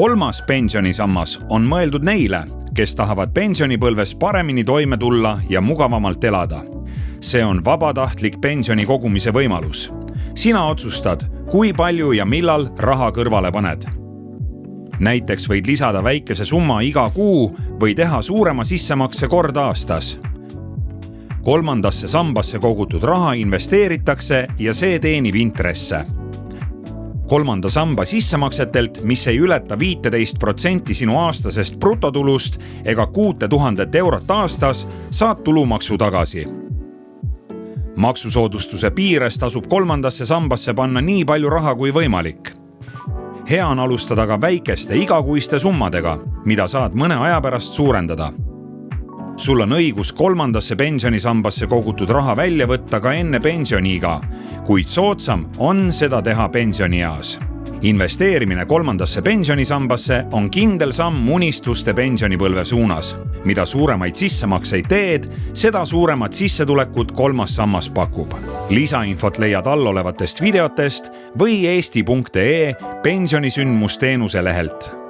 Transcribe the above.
Kolmas pensionisammas on mõeldud neile, kes tahavad pensionipõlves paremini toime tulla ja mugavamalt elada. See on vabatahtlik pensioni kogumise võimalus. Sina otsustad, kui palju ja millal raha kõrvale paned. Näiteks võid lisada väikese summa iga kuu või teha suurema sissemakse kord aastas. Kolmandasse sambasse kogutud raha investeeritakse ja see teenib intresse. Kolmanda samba sissemaksetelt, mis ei ületa 15% sinu aastasest brutotulust ega 6000 eurot aastas, saad tulumaksu tagasi. Maksusoodustuse piires tasub kolmandasse sambasse panna nii palju raha kui võimalik. Hea on alustada ka väikeste igakuiste summadega, mida saad mõne aja pärast suurendada. Sul on õigus kolmandasse pensionisambasse kogutud raha välja võtta ka enne pensioniiga, kuid soodsam on seda teha pensionieas. Investeerimine kolmandasse pensionisambasse on kindel samm unistuste pensionipõlve suunas. Mida suuremaid sissemakseid teed, seda suuremat sissetulekut kolmas sammas pakub. Lisainfot leiad allolevatest videotest või eesti.ee pensionisündmusteenuse lehelt.